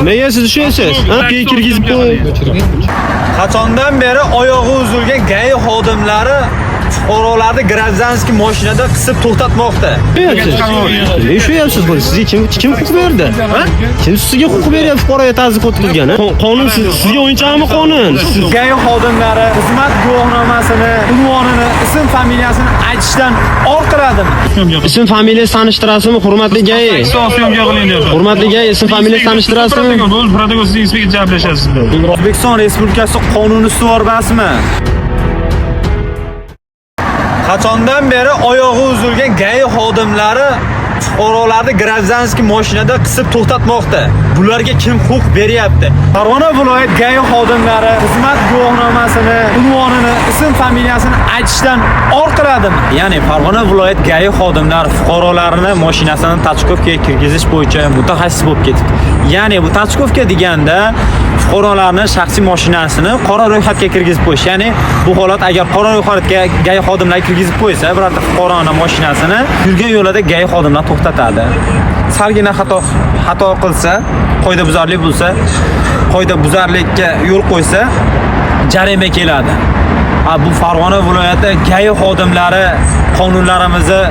Nega siz tushunasiz? Kirgizib qo'y. Qachondan beri oyog'i uzilgan gay xodimlari fuqarolarni Grazanskiy mashinada qisib to'xtatmoqda. Ne shu bu? Sizga kim huquq berdi? Kim sizga huquq beryapti fuqaroga tazyiq o'tkazgani? Qonun sizga o'yinchoqmi qonun? Gay xodimlari xizmat guvohnomasini, unvonini, ism familiyasini aytishdan or qiladimi? Ism familiyasi tanishtirasizmi, hurmatli gay? Hurmatli gay, ism familiyasi tanishtirasizmi? O'zbekiston Respublikasi qonuni ustuvor emasmi? Qachondan beri oyog'i uzilgan gay xodimlari fuqarolarni Grazanskiy mashinada qisib to'xtatmoqda. Bularga kim huquq beryapti? Farg'ona viloyat gay xodimlari xizmat guvohnomasini, unvonini, ism familiyasini aytishdan or qiladimi? Ya'ni Farg'ona viloyat gay xodimlari fuqarolarini mashinasini tachkovkaga kirgizish bo'yicha mutaxassis bo'lib ketibdi. Ya'ni bu tachkovka deganda fuqarolarning shaxsiy mashinasini qora ro'yxatga kirgizib qo'yish. Ya'ni bu holat agar qora ro'yxatga gay xodimlar kirgizib qo'ysa, birorta fuqaroning mashinasini yurgan yo'lida gay xodimlar to'xtatadi. Salgina xato qilsa, qoidabuzarlik bo'lsa, qoidabuzarlikka yo'l qo'ysa, jarima keladi. Bu Farg'ona viloyati gay xodimlari qonunlarimizni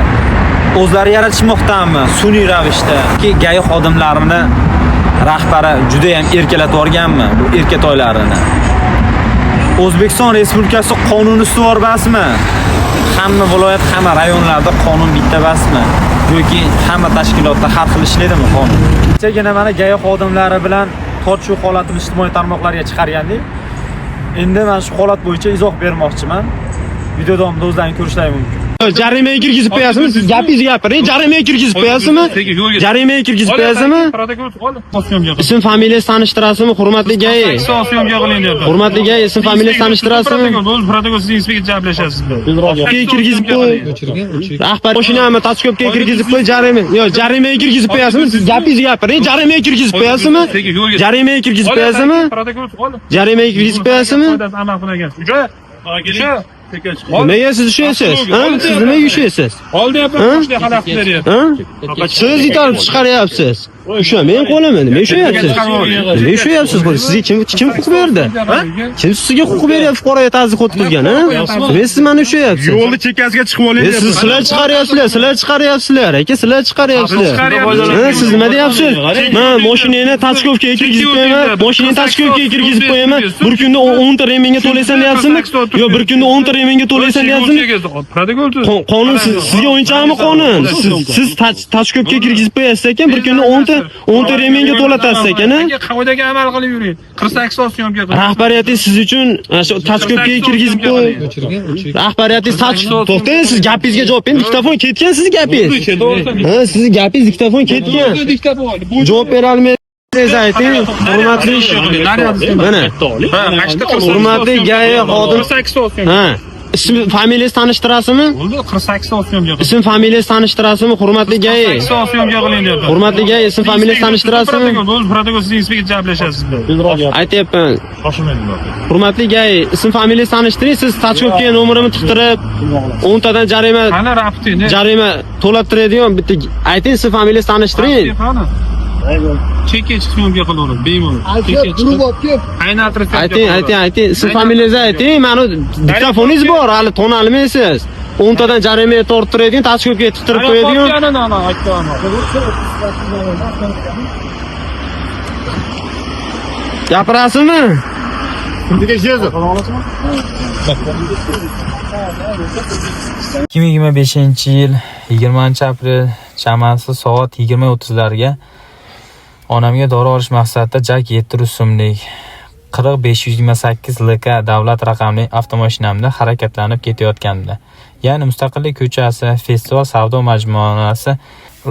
o'zlari yaratishmoqdami? Sun'iy ravishda ki gay xodimlarini rahbari juda ham erkalatib o'rganmi bu erkatoylarini? O'zbekiston Respublikasi qonuni ustuvor emasmi? Hamma viloyat, hamma rayonlarda qonun bitta emasmi? Yoki hamma tashkilotda har xil ishlaydimi qonun? Kechagina mana gay xodimlari bilan tortishuv holatini ijtimoiy tarmoqlarga chiqargandik. Endi men shu holat bo'yicha izoh bermoqchiman. Video davomida o'zlaringiz ko'rishlari mumkin. Jarimaga kirgizib qo'yasizmi? Siz gapingizni gapiring. Jarimaga kirgizib qo'yasizmi? Jarimaga kirgizib qo'yasizmi? Ism familiyasi tanishtirasizmi, hurmatli gay? Hurmatli gay, ism familiyasi tanishtirasizmi? Kirgizib qo'y. Rahbar mashinani tachkovkaga kirgizib qo'y, jarima. Yo'q, jarimaga kirgizib qo'yasizmi? Siz gapingizni gapiring. Jarimaga kirgizib qo'yasizmi? Jarimaga kirgizib qo'yasizmi? Jarimaga kirgizib qo'yasizmi? Nega siz tushunasiz? Siz nimaga tushunasiz? Siz itarib chiqaryapsiz. Men qo'limni. Nima ushlayapsiz? Nima ushlayapsiz? Sizga kim huquq berdi? Kim sizga huquq beryapti fuqaroga tazyiq o'tkazgani? Men siz meni ushlayapsiz. Yo'lni chekkasiga chiqib olyapsiz. Sizlar chiqaryapsizlar, aka, sizlar chiqaryapsizlar. Siz nima deyapsiz? Men mashinani tachkovkaga kirgizib qo'yaman, mashinani tachkovkaga kirgizib qo'yaman. Bir kunda 10 ta remenga to'laysan deyapsizmi? Yo'q, bir kunda 10 ta remenga to'laysan deyapsizmi? Qonun sizga o'yinchoqmi qonun? Siz tachkovkaga kirgizib qo'yasiz ekan, bir kunda 10 ta remenga to'latasiz ekan. Qoidaga amal qilib yuring. 48 soat syomka qiling. Rahbariyatingiz siz uchun shu tachkovkaga kirgizib qo'y. Rahbariyatingiz to'xtang, siz gapingizga javob bering. Diktafon ketgan sizning gapingiz. Sizning gapingiz diktafon ketgan. Javob bera olmaysiz. Ayting, hurmatli. Mana. Hurmatli gay xodim. Ism familiyasi tanishtirasizmi? 48 soat syomka qiling. Ism familiyasi tanishtirasizmi, hurmatli gay? 48 soat syomka qiling deyapman. Hurmatli gay, ism familiyasi tanishtirasizmi? Protokol siz inspektor gaplashasiz. Aytyapman. Hurmatli gay, ism familiyasi tanishtiring. Siz tachkovkaga nomerimni tiqtirib 10 tadan jarima to'lattiradigan bitta ayting, ism familiyasi tanishtiring. Chekka chiqishga qilaveradi, bemalol. Ayting, ism familiyangizni ayting. Mani diktofoningiz bor, hali tonalmaysiz. 10 tadan jarima torttiradigan, tachkovkaga tiqtirib qo'yadigan. Gapirasizmi? 2025-yil 20-aprel chamasi soat 20:30larga onamga dori olish maqsadida Jak 7 rusumlik 40528 LK davlat raqamli avtomashinamda harakatlanib ketayotganda, ya'ni Mustaqillik ko'chasi, Festival savdo majmuasi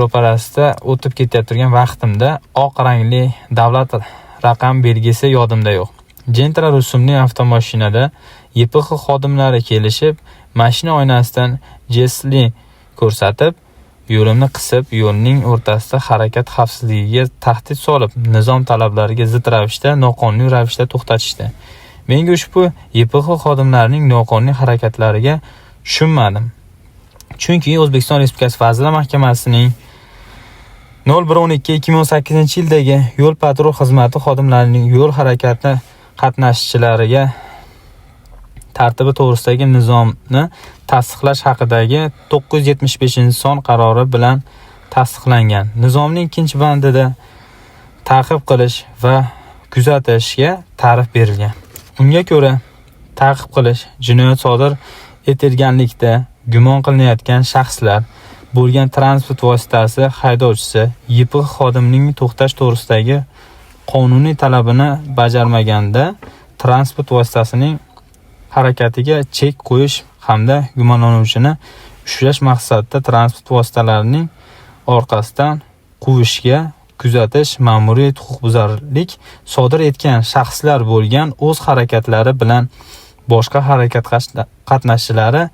ro'parasida o'tib ketayotgan vaqtimda oq rangli davlat raqam belgisi yodimda yo'q. Gentra rusumli avtomashinada YPX xodimlari kelishib, mashina oynasidan jestli ko'rsatib, yo'limni qisib, yo'lning o'rtasida harakat xavfsizligiga tahdid solib, nizom talablariga zid ravishda, noqonuniy ravishda to'xtatishdi. Menga ushbu YPX xodimlarining noqonuniy harakatlariga tushunmadim. Chunki O'zbekiston Respublikasi Vazirlar Mahkamasining 01/12/2018-yildagi yo'l patrul xizmati xodimlarining yo'l harakati qatnashchilariga tartibi to'g'risidagi nizomni tasdiqlash haqidagi 975-son qarori bilan tasdiqlangan. Nizomning 2-bandida ta'qib qilish va kuzatishga ta'rif berilgan. Unga ko'ra, ta'qib qilish jinoyat sodir etilganlikda gumon qilinayotgan shaxslar bo'lgan transport vositasi haydovchisi YPX xodimining to'xtash to'g'risidagi qonuniy talabini bajarmaganda transport vositasining harakatiga chek qo'yish hamda gumonlanuvchini ushlash maqsadida transport vositalarining orqasidan quvishga kuzatish ma'muriy huquqbuzarlik sodir etgan shaxslar bo'lgan o'z harakatlari bilan boshqa harakat qatnashchilari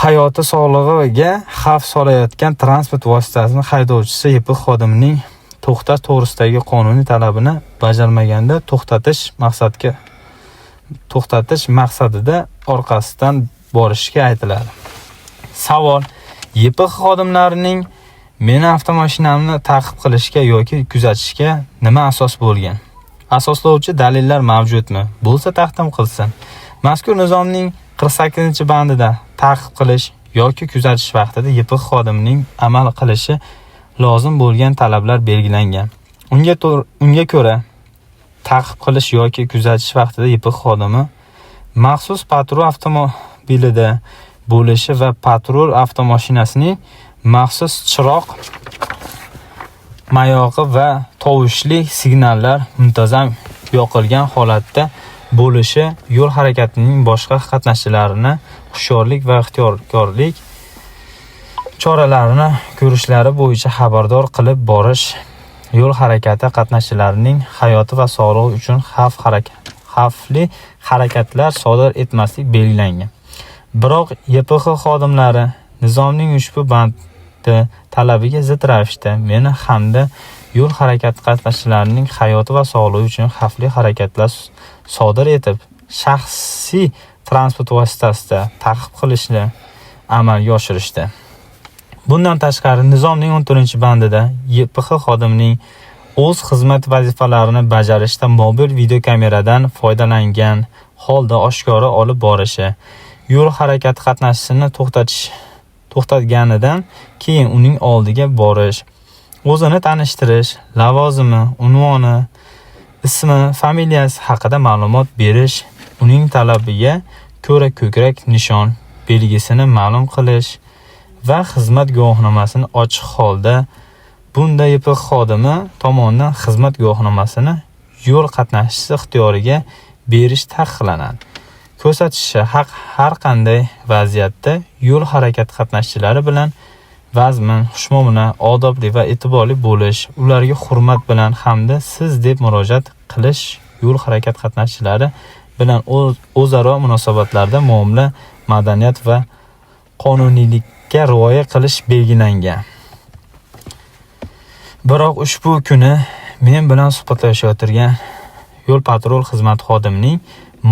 hayoti sog'lig'iga xavf solayotgan transport vositasini haydovchisi YPX xodimining to'xtash to'g'risidagi qonuniy talabini bajarmaganda to'xtatish maqsadida orqasidan borishga aytiladi. Savol: YPX xodimlarining meni avtomashinamni ta'qib qilishga yoki kuzatishga nima asos bo'lgan? Asoslovchi dalillar mavjudmi? Bo'lsa taqdim qilsin. Mazkur nizomning 48-bandida ta'qib qilish yoki kuzatish vaqtida YPX xodimining amal qilishi lozim bo'lgan talablar belgilangan. Unga ko'ra, ta'qib qilish yoki kuzatish vaqtida YPX xodimi maxsus patrul avtomobilida bo'lishi va patrul avtomashinasining maxsus chiroq mayog'i va tovushli signallar muntazam yoqilgan holatda bo'lishi yo'l harakatining boshqa qatnashchilarini hushyorlik va ehtiyotkorlik choralarini ko'rishlari bo'yicha xabardor qilib borish yo'l harakati qatnashchilarining hayoti va sog'lig'i uchun xavfli harakatlar sodir etmaslik belgilangan. Biroq YPX xodimlari nizomning ushbu bandi talabiga zid ravishda meni hamda yo'l harakati qatnashchilarining hayoti va sog'lig'i uchun xavfli harakatlar sodir etib, shaxsiy transport vositasida ta'qib qilishni amalga oshirishdi. Bundan tashqari, nizomning 14-bandida YPX xodimining o'z xizmat vazifalarini bajarishda mobil videokameradan foydalangan holda oshkora olib borishi, yo'l harakati qatnashchisini to'xtatganidan keyin uning oldiga borish, o'zini tanishtirish, lavozimi, unvoni, ismi, familiyasi haqida ma'lumot berish, uning talabiga ko'ra ko'krak nishon belgisini ma'lum qilish va xizmat guvohnomasini ochiq holda bunda YPX xodimi tomonidan xizmat guvohnomasini yo'l qatnashchisi ixtiyoriga berish taqiqlanadi. Ko'rsatishi har qanday vaziyatda yo'l harakati qatnashchilari bilan vazmin, xushmuomala, odobli va e'tiborli bo'lish, ularga hurmat bilan hamda siz deb murojaat qilish, yo'l harakati qatnashchilari bilan o'zaro munosabatlarda muomala, madaniyat va qonuniylikka rioya qilish belgilangan. Biroq ushbu kuni men bilan suhbatlashayotgan yo'l patrul xizmati xodimining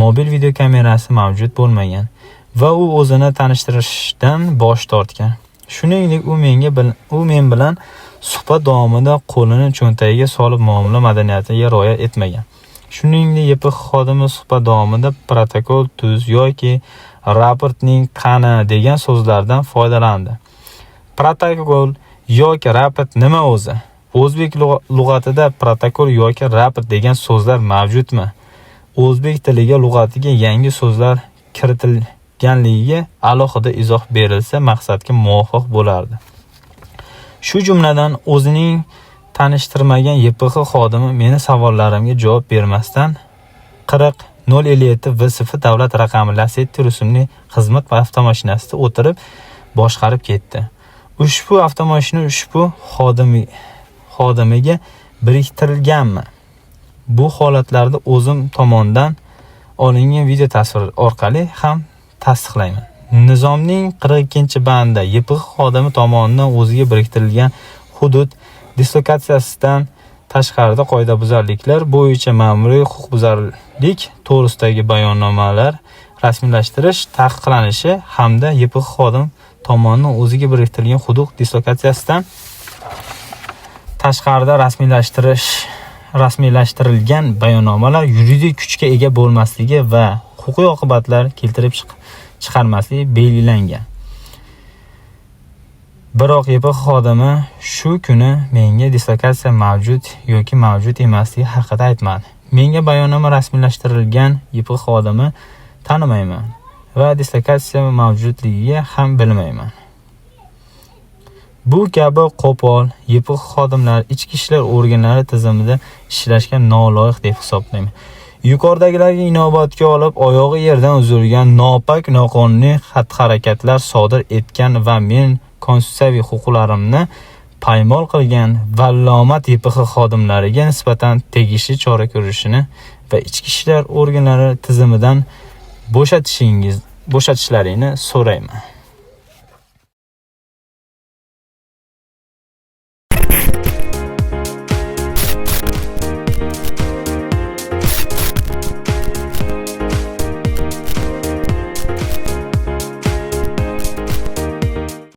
mobil videokamerasi mavjud bo'lmagan va u o'zini tanishtirishdan bosh tortgan. Shuningdek, u men bilan suhbat davomida qo'lini cho'ntagiga solib muomala madaniyatiga rioya etmagan. Shuningdek, YPX xodimi suhbat davomida protokol tuz yoki raportning qani degan so'zlardan foydalandi. Protokol yoki raport nima o'zi? O'zbek lug'atida protokol yoki raport degan so'zlar mavjudmi? O'zbek tiliga lug'atiga yangi so'zlar kiritilganligiga alohida izoh berilsa maqsadga muvofiq bo'lardi. Shu jumladan o'zining tanishtirmagan YPX xodimi meni savollarimga javob bermasdan 40 057 V0 davlat raqami Lacetti rusumli xizmat avtomashinasida o'tirib boshqarib ketdi. Ushbu avtomashina ushbu xodimiga biriktirilganmi? Bu holatlarda o'zim tomonidan olingan video tasvir orqali ham tasdiqlayman. Nizomning 42-bandida YPX xodimi tomonidan o'ziga biriktirilgan hudud dislokatsiyasidan tashqarida qoidabuzarliklar bo'yicha ma'muriy huquqbuzarlik to'g'risidagi bayonnomalar rasmiylashtirish taqiqlanishi hamda YPX xodim tomonidan o'ziga biriktirilgan hudud dislokatsiyasidan tashqarida rasmiylashtirilgan bayonnomalar yuridik kuchga ega bo'lmasligi va huquqiy oqibatlar keltirib chiqarmasligi belgilangan. Biroq YPX xodimi shu kuni menga dislokatsiya mavjud yoki mavjud emasligi haqida aytmadi. Menga bayonnoma rasmiylashtirilgan YPX xodimi tanimayman va dislokatsiya mavjudligiga ham bilmayman. Bu kabi qo'pol YPX xodimlari ichki ishlar organlari tizimida ishlashga noloyiq deb hisoblayman. Yuqoridagilarga inobatga olib, oyog'i yerdan uzilgan nopak noqonuniy xatti-harakatlar sodir etgan va men konstitutsiyaviy huquqlarimni paymol qilgan vallomat YPX xodimlariga nisbatan tegishli chora ko'rishini va ichki ishlar organlari tizimidan bo'shatishlarini so'rayman.